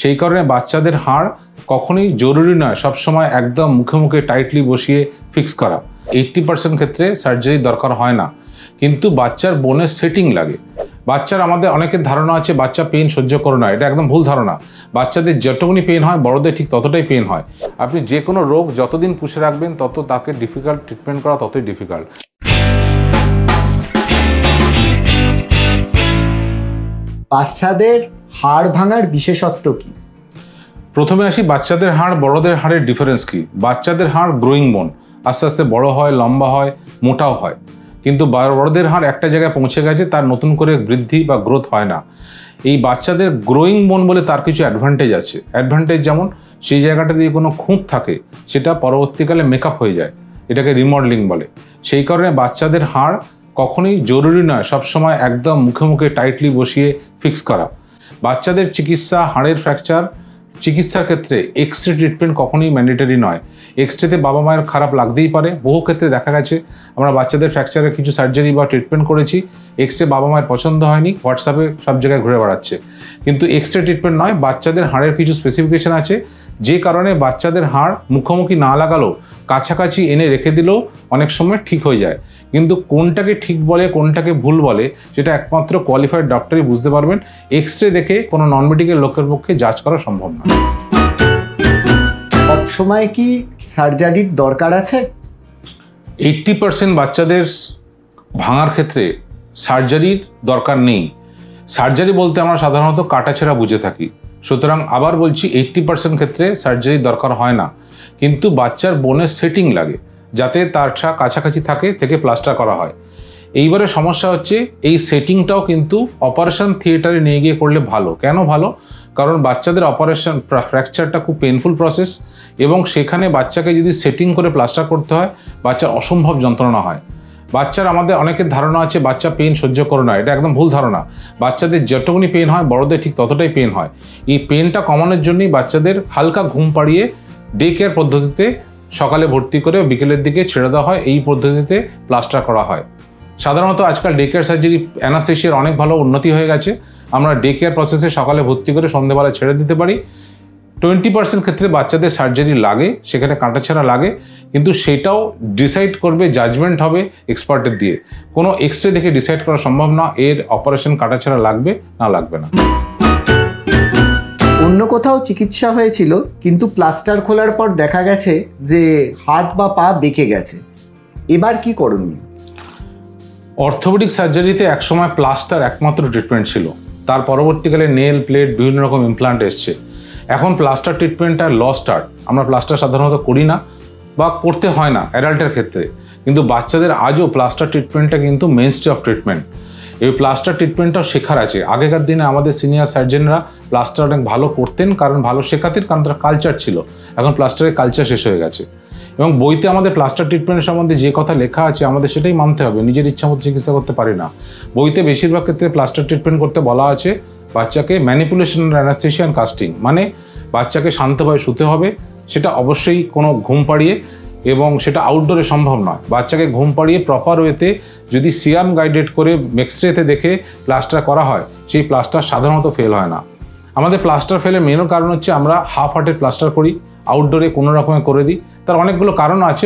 সেই কারণে বাচ্চাদের হাড় কখনোই জরুরি নয় সবসময় একদম মুখে মুখে টাইটলি বসিয়ে ফিক্স করা। 80% ক্ষেত্রে সার্জারি দরকার হয় না, কিন্তু বাচ্চার বোনের সেটিং লাগে। বাচ্চার আমাদের অনেকের ধারণা আছে বাচ্চা পেন সহ্য করে না, এটা একদম ভুল ধারণা। বাচ্চাদের যতটুকুনি পেন হয় বড়দের ঠিক ততটাই পেন হয়। আপনি যে কোনো রোগ যতদিন পুষে রাখবেন তত তাকে ডিফিকাল্ট ট্রিটমেন্ট করা ততই ডিফিকাল্ট। বাচ্চাদের হাড় ভাঙার বিশেষত্ব কি? প্রথমে আসি বাচ্চাদের হাড় বড়দের হাড়ের ডিফারেন্স কি। বাচ্চাদের হাড় গ্রোয়িং বোন, আস্তে আস্তে বড় হয়, লম্বা হয়, মোটাও হয়। কিন্তু বড়দের হাড় একটা জায়গায় পৌঁছে গেছে, তার নতুন করে বৃদ্ধি বা গ্রোথ হয় না। এই বাচ্চাদের গ্রোয়িং বোন বলে তার কিছু অ্যাডভান্টেজ আছে। অ্যাডভান্টেজ যেমন সেই জায়গাটা দিয়ে কোনো খুঁত থাকে সেটা পরবর্তীকালে মেকআপ হয়ে যায়, এটাকে রিমডেলিং বলে। সেই কারণে বাচ্চাদের হাড় কখনোই জরুরি নয় সবসময় একদম মুখে মুখে টাইটলি বসিয়ে ফিক্স করা। বাচ্চাদের চিকিৎসা, হাড়ের ফ্র্যাকচার চিকিৎসার ক্ষেত্রে এক্সরে ট্রিটমেন্ট কখনোই ম্যান্ডেটরি নয়। এক্সরেতে বাবা মায়ের খারাপ লাগতেই পারে। বহু ক্ষেত্রে দেখা গেছে আমরা বাচ্চাদের ফ্র্যাকচারের কিছু সার্জারি বা ট্রিটমেন্ট করেছি, এক্সরে বাবা মায়ের পছন্দ হয়নি, হোয়াটসঅ্যাপে সব জায়গায় ঘুরে বেড়াচ্ছে। কিন্তু এক্সরে ট্রিটমেন্ট নয়, বাচ্চাদের হাড়ের কিছু স্পেসিফিকেশন আছে যে কারণে বাচ্চাদের হাড় মুখোমুখি না লাগালেও কাছাকাছি এনে রেখে দিলেও অনেক সময় ঠিক হয়ে যায়। কিন্তু কোনটাকে ঠিক বলে কোনটাকে ভুল বলে সেটা একমাত্র কোয়ালিফাইড ডক্টরই বুঝতে পারবেন। এক্সরে দেখে কোনো নন মেডিকেল লোকের পক্ষে জাজ করা সম্ভব না। সবসময় কি সার্জারির দরকার আছে? 80% বাচ্চাদের ভাঙার ক্ষেত্রে সার্জারির দরকার নেই। সার্জারি বলতে আমরা সাধারণত কাটাছেঁড়া বুঝে থাকি। সুতরাং আবার বলছি 80% ক্ষেত্রে সার্জারির দরকার হয় না, কিন্তু বাচ্চার বোনের সেটিং লাগে যাতে তার কাছাকাছি থেকে প্লাস্টার করা হয়। এইবারে সমস্যা হচ্ছে এই সেটিংটাও কিন্তু অপারেশন থিয়েটারে নিয়ে গিয়ে করলে ভালো। কেন ভালো? কারণ বাচ্চাদের অপারেশন ফ্র্যাকচারটা খুব পেইনফুল প্রসেস, এবং সেখানে বাচ্চাকে যদি সেটিং করে প্লাস্টার করতে হয় বাচ্চার অসম্ভব যন্ত্রণা হয়। বাচ্চার আমাদের অনেকের ধারণা আছে বাচ্চা পেন সহ্য করে না, এটা একদম ভুল ধারণা। বাচ্চাদের যতটুকুনি পেন হয় বড়দের ঠিক ততটাই পেন হয়। এই পেনটা কমানোর জন্যই বাচ্চাদের হালকা ঘুম পাড়িয়ে ডে কেয়ার পদ্ধতিতে সকালে ভর্তি করে বিকেলের দিকে ছেড়ে দেওয়া হয়। এই পদ্ধতিতে প্লাস্টার করা হয়। সাধারণত আজকাল ডে কেয়ার সার্জারি অ্যানাস্থেশিয়ার অনেক ভালো উন্নতি হয়ে গেছে। আমরা ডে কেয়ার প্রসেসে সকালে ভর্তি করে সন্ধ্যেবেলা ছেড়ে দিতে পারি। 20% ক্ষেত্রে বাচ্চাদের সার্জারি লাগে, সেখানে কাটাছেঁড়া লাগে, কিন্তু সেটাও ডিসাইড করবে, জাজমেন্ট হবে এক্সপার্টের দিয়ে। কোনো এক্সরে দেখে ডিসাইড করা সম্ভব না এর অপারেশন কাটাছেঁড়া লাগবে না লাগবে না। অন্য কোথাও চিকিৎসা হয়েছিল কিন্তু প্লাস্টার খোলার পর দেখা গেছে যে হাত বা পা বেঁকে গেছে, এবার কি করণীয়? অর্থোপেডিক সার্জারিতে একসময় প্লাস্টার একমাত্র ট্রিটমেন্ট ছিল, তার পরবর্তীকালে নেল প্লেট বিভিন্ন রকম ইমপ্লান্ট এসছে। এখন প্লাস্টার ট্রিটমেন্টটা লস্ট আর্ট। আমরা প্লাস্টার সাধারণত করি না বা করতে হয় না অ্যাডাল্টের ক্ষেত্রে, কিন্তু বাচ্চাদের আজও প্লাস্টার ট্রিটমেন্টটা কিন্তু মেইনস্টে অফ ট্রিটমেন্ট। এই প্লাস্টার ট্রিটমেন্টটাও শেখার আছে। আগেকার দিনে আমাদের সিনিয়র সার্জনরা প্লাস্টার অনেক ভালো করতেন, কারণ ভালো শেখাতেন, কারণ তার কালচার ছিল। এখন প্লাস্টারের কালচার শেষ হয়ে গেছে, এবং বইতে আমাদের প্লাস্টার ট্রিটমেন্টের সম্বন্ধে যে কথা লেখা আছে আমাদের সেটাই মানতে হবে, নিজের ইচ্ছা মতো চিকিৎসা করতে পারি না। বইতে বেশিরভাগ ক্ষেত্রে প্লাস্টার ট্রিটমেন্ট করতে বলা আছে বাচ্চাকে ম্যানিপুলেশন অ্যানাস্থেশিয়া অ্যান্ড কাস্টিং, মানে বাচ্চাকে শান্তভাবে শুতে হবে, সেটা অবশ্যই কোনো ঘুম পাড়িয়ে, এবং সেটা আউটডোরে সম্ভব নয়। বাচ্চাকে ঘুম পাড়িয়ে প্রপার ওয়েতে যদি সিয়াম গাইডেড করে এক্সরেতে দেখে প্লাস্টার করা হয়, সেই প্লাস্টার সাধারণত ফেল হয় না। আমাদের প্লাস্টার ফেলের মেন কারণ হচ্ছে আমরা হাফ হার্টেড প্লাস্টার করি, আউটডোরে কোনো রকমে করে দিই। তার অনেকগুলো কারণ আছে।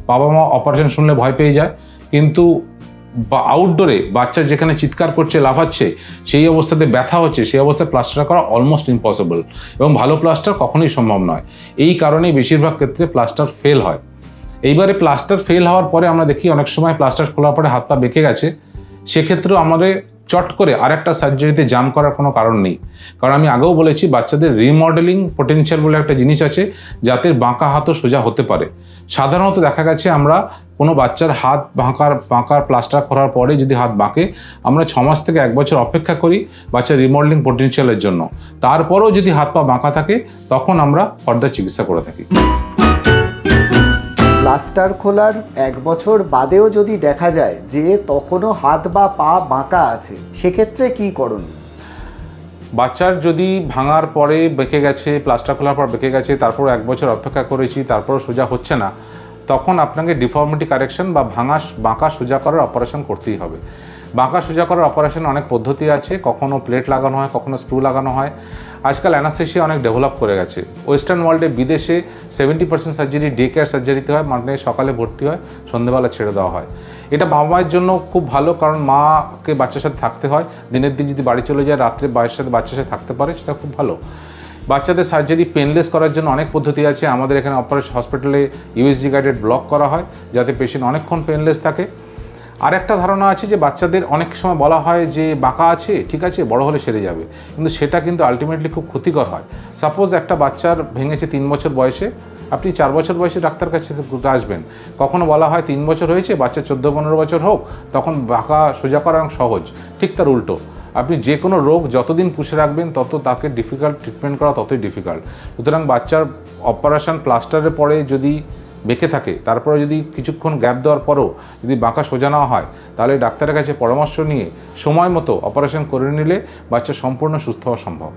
বাবা মা অপারেশন শুনলে ভয় পেয়ে যায়, কিন্তু আউটডোরে বাচ্চা যেখানে চিৎকার করছে, লাফাচ্ছে, সেই অবস্থাতে ব্যথা হচ্ছে, সেই অবস্থায় প্লাস্টার করা অলমোস্ট ইম্পসিবল, এবং ভালো প্লাস্টার কখনোই সম্ভব নয়। এই কারণেই বেশিরভাগ ক্ষেত্রে প্লাস্টার ফেল হয়। এইবারে প্লাস্টার ফেল হওয়ার পরে আমরা দেখি অনেক সময় প্লাস্টার খোলার পরে হাত পা বেঁকে গেছে, সেক্ষেত্রেও আমাদের চট করে আরেকটা সার্জারিতে জাম্প করার কোনো কারণ নেই। কারণ আমি আগেও বলেছি বাচ্চাদের রিমডেলিং পোটেনশিয়াল বলে একটা জিনিস আছে, যাতে বাঁকা হাতও সোজা হতে পারে। সাধারণত দেখা গেছে আমরা কোনো বাচ্চার হাত বাঁকার প্লাস্টার করার পরে যদি হাত বাঁকে, আমরা 6 মাস থেকে 1 বছর অপেক্ষা করি বাচ্চার রিমডেলিং পোটেনশিয়ালের জন্য। তারপরেও যদি হাত পা বাঁকা থাকে তখন আমরা ফার্দার চিকিৎসা করে থাকি। প্লাস্টার খোলার 1 বছর বাদেও যদি দেখা যায় যে তখনও হাত বা পা বাঁকা আছে, সেক্ষেত্রে কি করণীয়? বাচ্চার যদি ভাঙার পরে বেঁকে গেছে, প্লাস্টার খোলার পর বেঁকে গেছে, তারপর 1 বছর অপেক্ষা করেছি, তারপরও সোজা হচ্ছে না, তখন আপনাকে ডিফর্মিটি কারেকশন বা বাঁকা সোজা করার অপারেশন করতেই হবে। বাঁকা সোজা করার অপারেশন অনেক পদ্ধতি আছে, কখনো প্লেট লাগানো হয়, কখনো স্ক্রু লাগানো হয়। আজকাল অ্যানাস্থেশিয়া অনেক ডেভেলপ করে গেছে। ওয়েস্টার্ন ওয়ার্ল্ডে বিদেশে 70% সার্জারি ডে কেয়ার সার্জারিতে হয়, মানে সকালে ভর্তি হয়, সন্ধ্যেবেলা ছেড়ে দেওয়া হয়। এটা বাবা মায়ের জন্য খুব ভালো, কারণ মাকে বাচ্চার সাথে থাকতে হয়, দিনের দিন যদি বাড়ি চলে যায় রাত্রে বাচ্চার সাথে বাচ্চার সাথে থাকতে পারে, সেটা খুব ভালো। বাচ্চাদের সার্জারি পেনলেস করার জন্য অনেক পদ্ধতি আছে। আমাদের এখানে অপারেশন হসপিটালে ইউএসজি গাইডেড ব্লক করা হয়, যাতে পেশেন্ট অনেকক্ষণ পেনলেস থাকে। আর একটা ধারণা আছে যে বাচ্চাদের অনেক সময় বলা হয় যে বাঁকা আছে, ঠিক আছে, বড় হলে সেরে যাবে, কিন্তু সেটা কিন্তু আলটিমেটলি খুব ক্ষতিকর হয়। সাপোজ একটা বাচ্চার ভেঙেছে 3 বছর বয়সে, আপনি 4 বছর বয়সে ডাক্তার কাছে আসবেন। কখনো বলা হয় 3 বছর হয়েছে, বাচ্চা 14-15 বছর হোক, তখন বাঁকা সোজা করা সহজ। ঠিক তার উল্টো, আপনি যে কোনো রোগ যতদিন পুষে রাখবেন তত তাকে ট্রিটমেন্ট করা ততই ডিফিকাল্ট। সুতরাং বাচ্চার অপারেশন প্লাস্টারের পরে যদি বেঁকে থাকে, তারপরে যদি কিছুক্ষণ গ্যাপ দেওয়ার পরও যদি বাঁকা সোজা না হয়, তাহলে ডাক্তারের কাছে পরামর্শ নিয়ে সময় মতো অপারেশন করে নিলে বাচ্চা সম্পূর্ণ সুস্থ হওয়া সম্ভব।